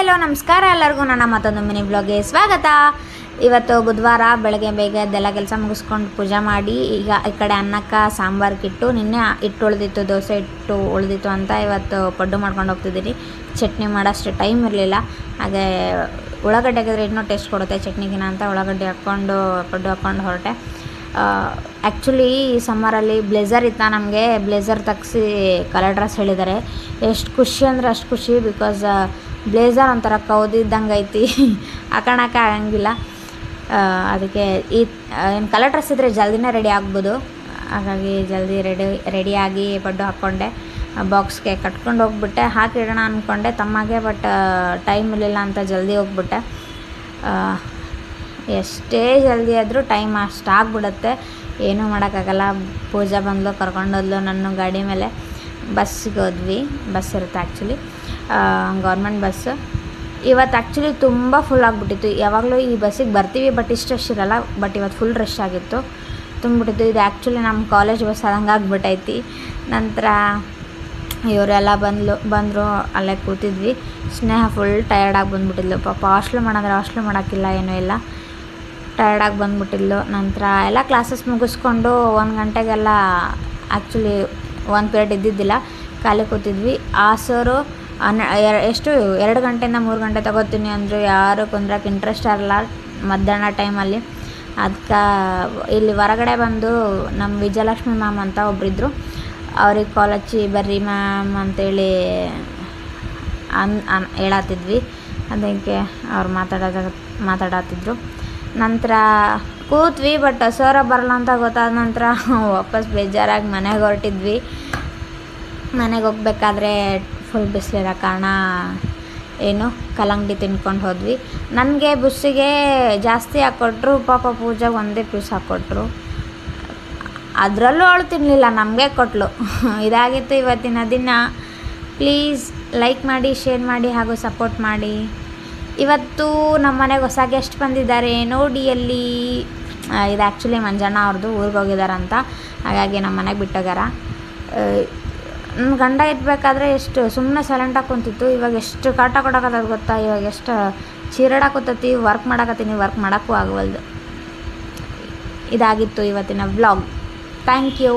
Hello ನಮಸ್ಕಾರ ಎಲ್ಲರಿಗೂ ನನ್ನ ಮತ್ತೊಂದು ಮಿನಿ ಬ್ಲಾಗ್ಗೆ ಸ್ವಾಗತ. ಇವತ್ತು ಬುಧವಾರ ಬೆಳಗ್ಗೆ ಬೇಗ ಎದ್ದೆಲ್ಲ ಕೆಲಸ ಮುಗಿಸ್ಕೊಂಡು ಪೂಜೆ ಮಾಡಿ ಈಗ ಈ ಕಡೆ ಅನ್ನಕ್ಕೆ ಸಾಂಬಾರ್ಗಿಟ್ಟು ನಿನ್ನೆ ಹಿಟ್ಟು ಉಳಿದಿತ್ತು, ದೋಸೆ ಹಿಟ್ಟು ಉಳಿದಿತ್ತು ಅಂತ ಇವತ್ತು ಪಡ್ಡು ಮಾಡ್ಕೊಂಡು ಹೋಗ್ತಿದ್ದೀನಿ. ಚಟ್ನಿ ಮಾಡೋಷ್ಟು ಟೈಮ್ ಇರಲಿಲ್ಲ, ಹಾಗೆ ಉಳ್ಳಾಗಡ್ಡೆ ಹಾಕಿದ್ರೆ ಇನ್ನೂ ಟೇಸ್ಟ್ ಕೊಡುತ್ತೆ ಚಟ್ನಿಗಿನ ಅಂತ ಉಳ್ಳಾಗಡ್ಡೆ ಹಾಕ್ಕೊಂಡು ಪಡ್ಡು ಹಾಕ್ಕೊಂಡು ಹೊರಟೆ. ಆ್ಯಕ್ಚುಲಿ ಈ ಸಮ್ಮರಲ್ಲಿ ಬ್ಲೇಝರ್ ಇತ್ತ, ನಮಗೆ ಬ್ಲೇಝರ್ ತೆಗ್ಸಿ ಕಲರ್ ಡ್ರೆಸ್ ಹೇಳಿದ್ದಾರೆ. ಎಷ್ಟು ಖುಷಿ ಅಂದರೆ ಅಷ್ಟು ಖುಷಿ, ಬಿಕಾಸ್ ಬ್ಲೇಝರ್ ಒಂಥರ ಕೌದಿದ್ದಂಗೆ ಐತಿ, ಹಾಕೋಣಕ್ಕೆ ಆಗಂಗಿಲ್ಲ. ಅದಕ್ಕೆ ಏನು ಕಲರ್ ಡ್ರೆಸ್ ಇದ್ದರೆ ಜಲ್ದಿನೇ ರೆಡಿ ಆಗ್ಬೋದು. ಹಾಗಾಗಿ ಜಲ್ದಿ ರೆಡಿಯಾಗಿ ಪಡ್ಡು ಹಾಕ್ಕೊಂಡೆ, ಬಾಕ್ಸ್ಗೆ ಕಟ್ಕೊಂಡು ಹೋಗ್ಬಿಟ್ಟೆ. ಹಾಕಿಡೋಣ ಅಂದ್ಕೊಂಡೆ ತಮ್ಮಗೆ, ಬಟ್ ಟೈಮ್ ಇರಲಿಲ್ಲ ಅಂತ ಜಲ್ದಿ ಹೋಗ್ಬಿಟ್ಟೆ. ಎಷ್ಟೇ ಜಲ್ದಿ ಆದರೂ ಟೈಮ್ ಅಷ್ಟು ಆಗ್ಬಿಡುತ್ತೆ, ಏನೂ ಮಾಡೋಕ್ಕಾಗಲ್ಲ. ಪೂಜಾ ಬಂದಲು, ಕರ್ಕೊಂಡೋದ್ಲು ನನ್ನ ಗಾಡಿ ಮೇಲೆ. ಬಸ್ಸಿಗೆ ಹೋದ್ವಿ, ಬಸ್ ಇರುತ್ತೆ ಆ್ಯಕ್ಚುಲಿ, ಗೌರ್ಮೆಂಟ್ ಬಸ್ಸು. ಇವತ್ತು ಆ್ಯಕ್ಚುಲಿ ತುಂಬ ಫುಲ್ ಆಗಿಬಿಟ್ಟಿತ್ತು. ಯಾವಾಗಲೂ ಈ ಬಸ್ಸಿಗೆ ಬರ್ತೀವಿ ಬಟ್ ಇಷ್ಟು ರಶ್ ಇರೋಲ್ಲ, ಬಟ್ ಇವತ್ತು ಫುಲ್ ರಶ್ ಆಗಿತ್ತು, ತುಂಬಿಟ್ಟಿತ್ತು. ಇದು ಆ್ಯಕ್ಚುಲಿ ನಮ್ಮ ಕಾಲೇಜ್ ಬಸ್ ಹಂಗೆ ಆಗ್ಬಿಟ್ಟೈತಿ. ನಂತರ ಇವರೆಲ್ಲ ಬಂದರು, ಅಲ್ಲೇ ಕೂತಿದ್ವಿ. ಸ್ನೇಹ ಫುಲ್ ಟಯರ್ಡಾಗಿ ಬಂದುಬಿಟ್ಟಿದ್ಲು ಪಾಪ. ಹಾಸ್ಟ್ಲು ಮಾಡೋಕ್ಕಿಲ್ಲ, ಏನೂ ಇಲ್ಲ, ಟಯರ್ಡಾಗಿ ಬಂದುಬಿಟ್ಟಿದ್ಲು. ನಂತರ ಎಲ್ಲ ಕ್ಲಾಸಸ್ ಮುಗಿಸ್ಕೊಂಡು 1 ಗಂಟೆಗೆಲ್ಲ, ಆ್ಯಕ್ಚುಲಿ 1 ಪೀರಿಯಡ್ ಇದ್ದಿದ್ದಿಲ್ಲ, ಖಾಲಿ ಕೂತಿದ್ವಿ. ಆ ಸರು 2 ಗಂಟೆಯಿಂದ 3 ಗಂಟೆ ತಗೋತೀನಿ ಅಂದರು. ಯಾರು ಕುಂದ್ರಕ್ಕೆ ಇಂಟ್ರೆಸ್ಟ್ ಇರಲ್ಲ ಮಧ್ಯಾಹ್ನ ಟೈಮಲ್ಲಿ. ಅದಕ್ಕೆ ಇಲ್ಲಿ ಹೊರಗಡೆ ಬಂದು ನಮ್ಮ ವಿಜಯಲಕ್ಷ್ಮಿ ಮ್ಯಾಮ್ ಅಂತ ಒಬ್ಬರಿದ್ದರು, ಅವ್ರಿಗೆ ಕಾಲ್ ಹಚ್ಚಿ ಬರ್ರಿ ಮ್ಯಾಮ್ ಅಂತೇಳಿ ಹೇಳತ್ತಿದ್ವಿ. ಅದಕ್ಕೆ ಅವ್ರು ಮಾತಾಡತ್ತಿದ್ರು. ನಂತರ ಕೂತ್ವಿ, ಬಟ್ ಸರ ಬರಲ್ಲ ಅಂತ ಗೊತ್ತಾದ ನಂತರ ವಾಪಸ್ ಬೇಜಾರಾಗಿ ಮನೆಗೆ ಹೊರಟಿದ್ವಿ. ಮನೆಗೆ ಹೋಗ್ಬೇಕಾದ್ರೆ ಫುಲ್ ಬಿಸಿಲಿರೋ ಕಾರಣ ಕಲ್ಲಂಗಡಿ ತಿನ್ಕೊಂಡು ಹೋದ್ವಿ. ನನಗೆ ಬುಸ್ಸಿಗೆ ಜಾಸ್ತಿ ಹಾಕ್ಕೊಟ್ರು, ಪಾಪ ಪೂಜೆಗೆ ಒಂದೇ ಪೀಸ್ ಹಾಕ್ಕೊಟ್ರು. ಅದರಲ್ಲೂ ಅವಳು ತಿನ್ನಲಿಲ್ಲ, ನಮಗೆ ಕೊಟ್ಟಳು. ಇದಾಗಿತ್ತು ಇವತ್ತಿನ ದಿನ. ಪ್ಲೀಸ್ ಲೈಕ್ ಮಾಡಿ, ಶೇರ್ ಮಾಡಿ ಹಾಗೂ ಸಪೋರ್ಟ್ ಮಾಡಿ. ಇವತ್ತು ನಮ್ಮ ಮನೆಗೆ ಹೊಸ ಗೆಸ್ಟ್ ಬಂದಿದ್ದಾರೆ ನೋಡಿ. ಅಲ್ಲಿ ಇದು ಆ್ಯಕ್ಚುಲಿ ಮಂಜಣ್ಣ ಅವ್ರದ್ದು, ಊರಿಗೆ ಹೋಗಿದಾರಂತ, ಹಾಗಾಗಿ ನಮ್ಮ ಮನೆಗೆ ಬಿಟ್ಟೋಗ್ಯಾರ. ನನ್ನ ಗಂಡ ಇರಬೇಕಾದ್ರೆ ಎಷ್ಟು ಸುಮ್ಮನೆ ಸೈಲೆಂಟಾಗಿ ಕುಂತಿತ್ತು, ಇವಾಗ ಎಷ್ಟು ಕಾಟ ಕೊಡೋಕತ್ತದು ಗೊತ್ತಾ. ಇವಾಗ ಎಷ್ಟು ಚೀರಾಡಕತ್ತೈತಿ, ವರ್ಕ್ ಮಾಡಕತ್ತೀನಿ, ವರ್ಕ್ ಮಾಡೋಕ್ಕೂ ಆಗವಲ್ದು. ಇದಾಗಿತ್ತು ಇವತ್ತಿನ ವ್ಲಾಗ್. Thank you.